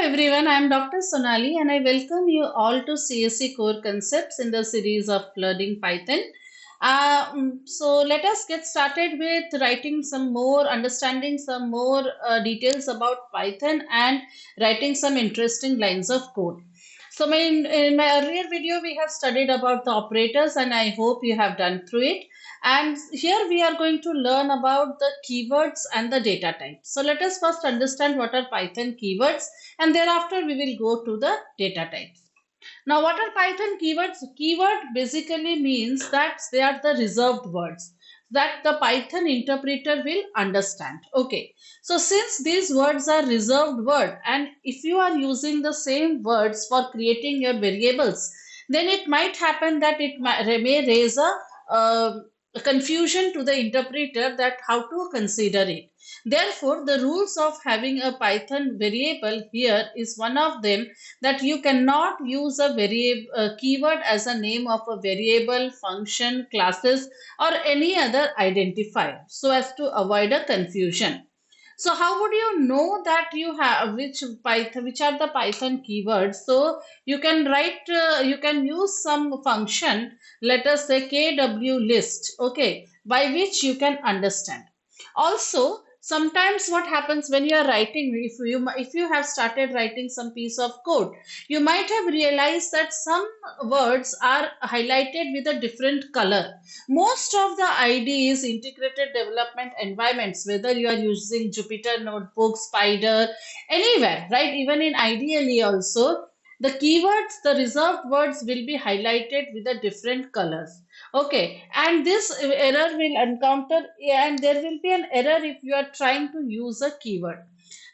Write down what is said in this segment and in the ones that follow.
everyone, I am Dr. Sonali and I welcome you all to CSC Core Concepts in the series of Learning Python. So let us get started with writing some more, understanding some more details about Python and writing some interesting lines of code. So in my earlier video, we have studied about the operators and I hope you have done through it. And here we are going to learn about the keywords and the data types. So let us first understand what are Python keywords and thereafter we will go to the data types. Now, what are Python keywords? Keyword basically means that they are the reserved words that the Python interpreter will understand. Okay, so since these words are reserved word and if you are using the same words for creating your variables, then it might happen that it may raise a confusion to the interpreter that how to consider it. Therefore, the rules of having a Python variable here is one of them that you cannot use a variable keyword as a name of a variable, function, classes, or any other identifier so as to avoid a confusion. So how would you know that you have which are the Python keywords? So you can write you can use some function, let us say kw list, okay, by which you can understand. Also, sometimes what happens when you are writing, if you have started writing some piece of code, you might have realized that some words are highlighted with a different color. Most of the IDEs, integrated development environments, whether you are using Jupyter Notebook, Spider, anywhere, right, even in IDLE also, the keywords, the reserved words will be highlighted with a different colors. Okay, and this error will encounter, and there will be an error if you are trying to use a keyword.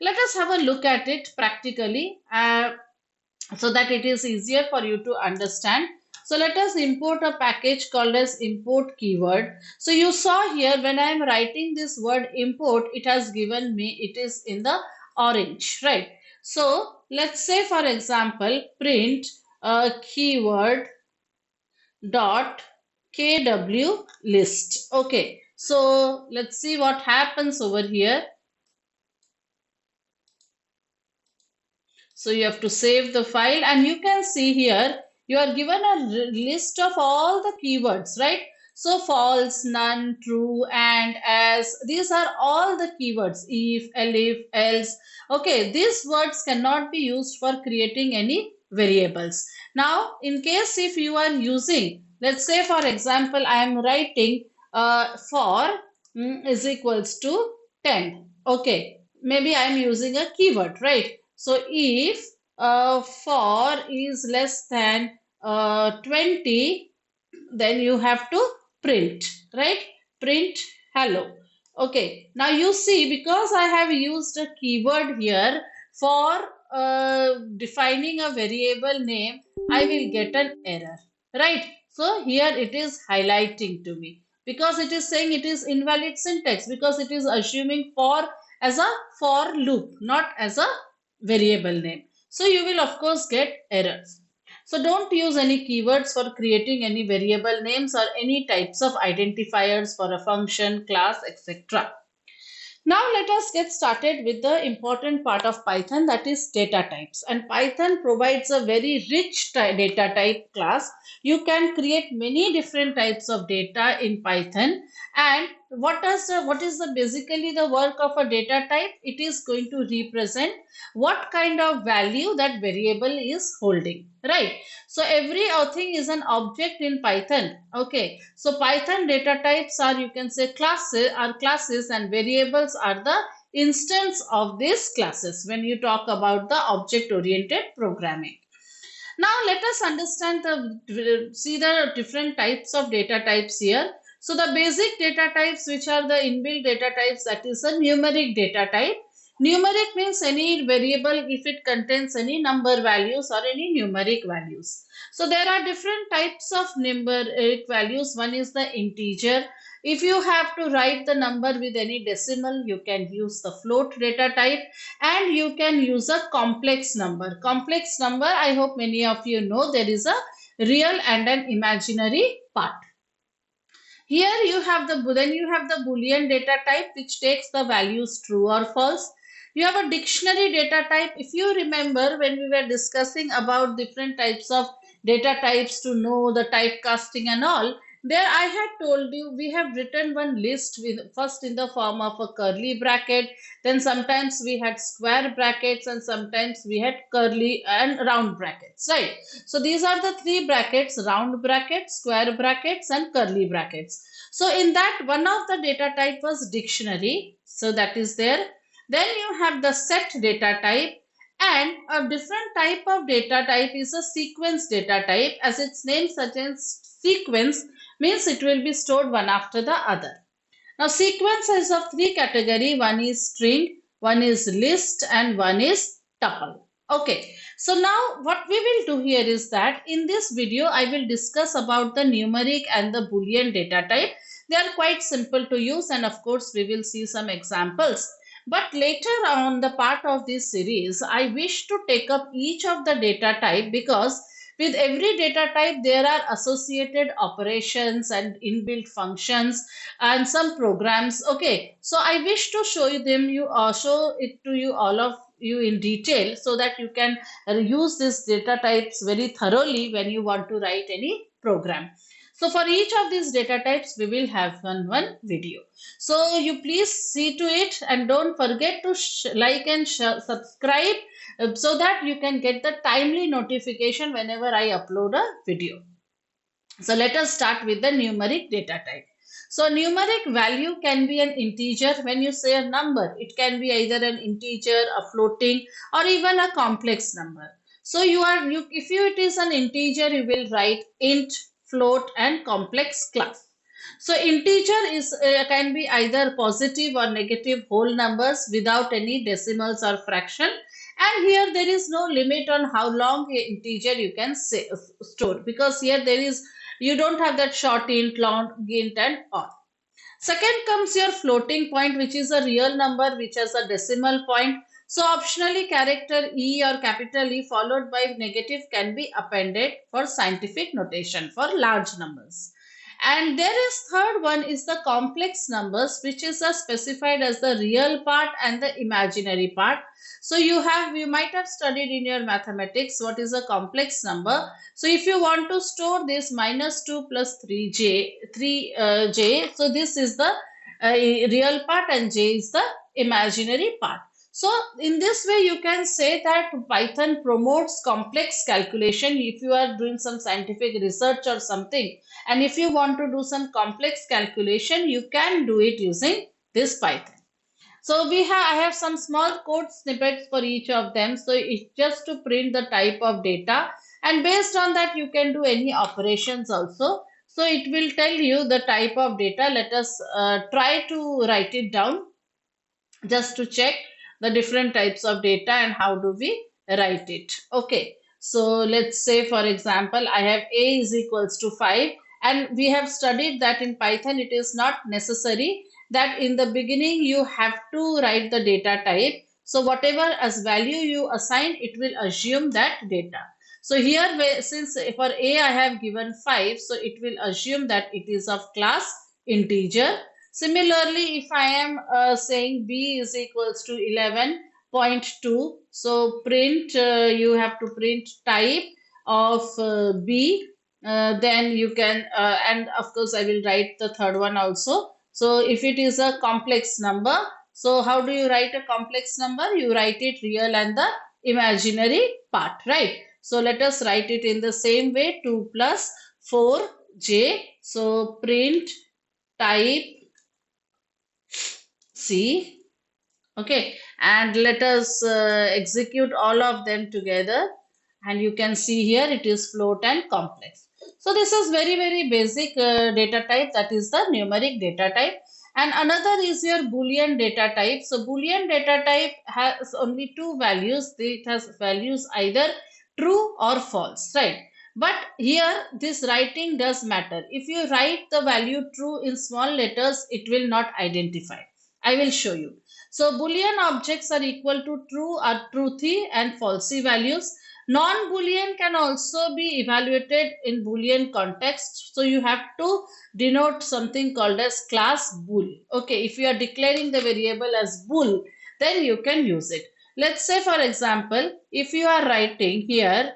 Let us have a look at it practically so that it is easier for you to understand. So let us import a package called as import keyword. So you saw here when I am writing this word import, it has given me, it is in the orange, right? So let's say for example, print keyword dot kw list. Okay, so let's see what happens over here. So you have to save the file and you can see here you are given a list of all the keywords, right? So false, none, true, and, as, these are all the keywords. If, elif, else. Okay, these words cannot be used for creating any variables. Now, in case if you are using, let's say for example, I am writing for is equals to 10. Okay, maybe I am using a keyword, right? So if for is less than 20, then you have to print, right? Print hello. Okay, now you see because I have used a keyword here for defining a variable name, I will get an error, right? So here it is highlighting to me because it is saying it is invalid syntax because it is assuming for as a for loop, not as a variable name. So you will of course get errors. So don't use any keywords for creating any variable names or any types of identifiers for a function, class, etc. Now let us get started with the important part of Python, that is data types. And Python provides a very rich data type class. You can create many different types of data in Python. And what is the basically the work of a data type? It is going to represent what kind of value that variable is holding, right? So every thing is an object in Python. Okay, so Python data types are, you can say, classes and variables are the instance of these classes when you talk about the object oriented programming. Now let us understand see the different types of data types here. So the basic data types, which are the inbuilt data types, that is a numeric data type. Numeric means any variable if it contains any number values or any numeric values. So there are different types of numeric values. One is the integer. If you have to write the number with any decimal, you can use the float data type, and you can use a complex number. Complex number, I hope many of you know, there is a real and an imaginary part. Here you have the Boolean data type which takes the values true or false. You have a dictionary data type. If you remember when we were discussing about different types of data types to know the typecasting and all, there I had told you we have written one list with first in the form of a curly bracket, then sometimes we had square brackets, and sometimes we had curly and round brackets, right? So these are the three brackets: round brackets, square brackets, and curly brackets. So in that, one of the data type was dictionary, so that is there. Then you have the set data type, and a different type of data type is a sequence data type. As its name suggests, sequence means it will be stored one after the other. Now sequence is of three category. One is string, one is list, and one is tuple. Okay, so now what we will do here is that in this video I will discuss about the numeric and the Boolean data type. They are quite simple to use, and of course we will see some examples. But later on the part of this series, I wish to take up each of the data type, because with every data type there are associated operations and inbuilt functions and some programs. Okay, so I wish to show you them, show it to you, all of you, in detail, so that you can use these data types very thoroughly when you want to write any program. So for each of these data types we will have one video. So you please see to it, and don't forget to like and subscribe, so that you can get the timely notification whenever I upload a video. So let us start with the numeric data type. So numeric value can be an integer. When you say a number, it can be either an integer, a floating, or even a complex number. So if it is an integer, you will write int, float, and complex class. So integer is can be either positive or negative whole numbers without any decimals or fraction. And here there is no limit on how long a integer you can store, because here there is, you don't have that short int, long int, and all. Second comes your floating point, which is a real number which has a decimal point. So optionally character E or capital E followed by negative can be appended for scientific notation for large numbers. And there is third one is the complex numbers, which is specified as the real part and the imaginary part. So you might have studied in your mathematics what is a complex number. So if you want to store this -2 plus 3j, so this is the real part and j is the imaginary part. So in this way you can say that Python promotes complex calculation. If you are doing some scientific research or something, and if you want to do some complex calculation, you can do it using this Python. So I have some small code snippets for each of them. So it's just to print the type of data, and based on that you can do any operations also. So it will tell you the type of data. Let us try to write it down just to check the different types of data and how do we write it. Okay, so let's say for example I have a is equals to 5, and we have studied that in Python it is not necessary that in the beginning you have to write the data type. So whatever as value you assign, it will assume that data. So here, since for a I have given 5, so it will assume that it is of class integer. Similarly, if I am saying b is equals to 11.2, so print, you have to print type of b, then you can, and of course I will write the third one also. So if it is a complex number, so how do you write a complex number? You write it real and the imaginary part, right? So let us write it in the same way, 2 plus 4j. So print type C. Okay, and let us execute all of them together, and you can see here it is float and complex. So this is very basic data type, that is the numeric data type. And another is your Boolean data type. So Boolean data type has only two values. It has values either true or false, right? But here this writing does matter. If you write the value true in small letters, it will not identify. I will show you. So Boolean objects are equal to true or truthy and falsy values. Non-Boolean can also be evaluated in Boolean context. So you have to denote something called as class bool. Okay, if you are declaring the variable as bool, then you can use it. Let's say, for example, if you are writing here,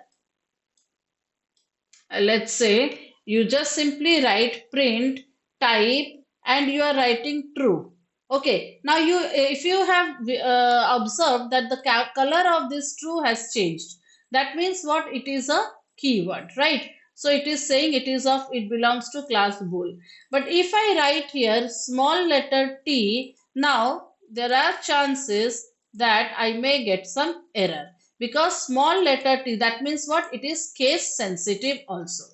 let's say you just simply write print type and you are writing true. Okay, now you, if you have observed that the color of this true has changed, that means what? It is a keyword, right? So it is saying it is of, it belongs to class bool. But if I write here small letter t, now there are chances that I may get some error, because small letter t, that means what? It is case sensitive also.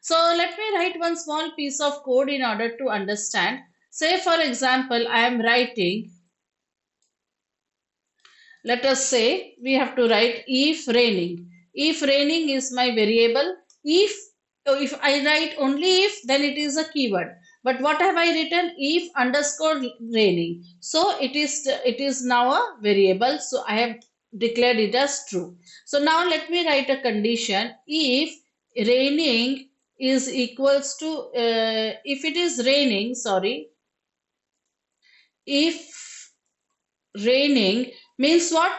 So let me write one small piece of code in order to understand. Say for example, I am writing, let us say we have to write if raining. If raining is my variable. If I write only if, then it is a keyword. But what have I written? If underscore raining. So it is now a variable. So I have declared it as true. So now let me write a condition. If raining is equals to, if it is raining, sorry, if raining means what?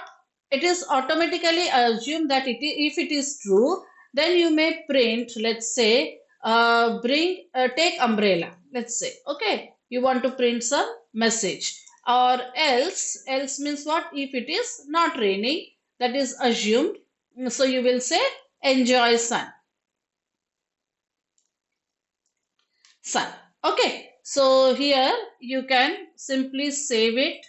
It is automatically assumed that if it is true, then you may print, let's say, take umbrella, let's say, okay, you want to print some message. Or else means what? If it is not raining, that is assumed, so you will say enjoy sun. Okay, so here you can simply save it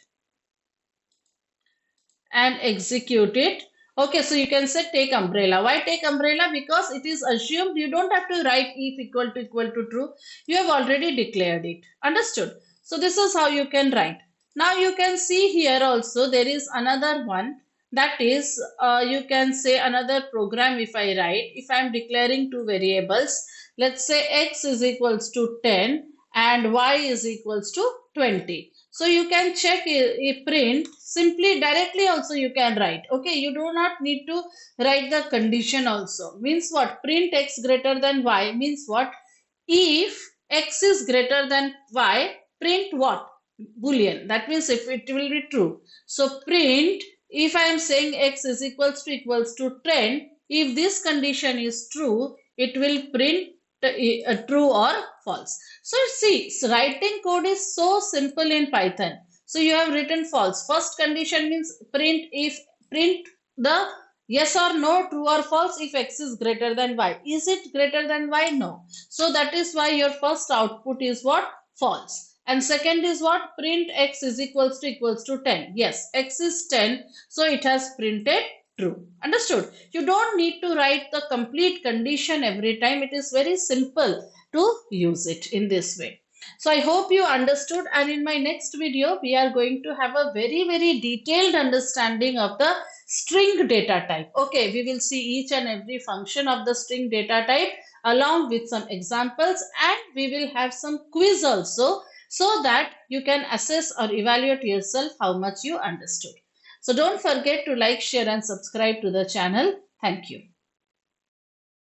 and execute it. Okay, so you can say take umbrella. Why take umbrella? Because it is assumed. You don't have to write if equal to true. You have already declared it. Understood? So this is how you can write. Now you can see here also there is another one, that is you can say another program. If I write, if I am declaring two variables, let's say x is equals to 10 and y is equals to 20. So you can check a print simply directly also you can write. Okay, you do not need to write the condition also. Means what? Print x greater than y means what? If x is greater than y, print what? Boolean. That means if it will be true. So print, if I am saying x is equals to 10, if this condition is true, it will print true or false. So see, writing code is so simple in Python. So you have written false. First condition means print the yes or no, true or false if x is greater than y. Is it greater than y? No. So that is why your first output is what? False. And second is what? Print x is equals to 10. Yes, x is 10. So it has printed true. Understood? You don't need to write the complete condition every time. It is very simple to use it in this way. So I hope you understood, and in my next video we are going to have a very detailed understanding of the string data type. Okay, we will see each and every function of the string data type along with some examples, and we will have some quiz also, so that you can assess or evaluate yourself how much you understood. So don't forget to like, share and subscribe to the channel. Thank you.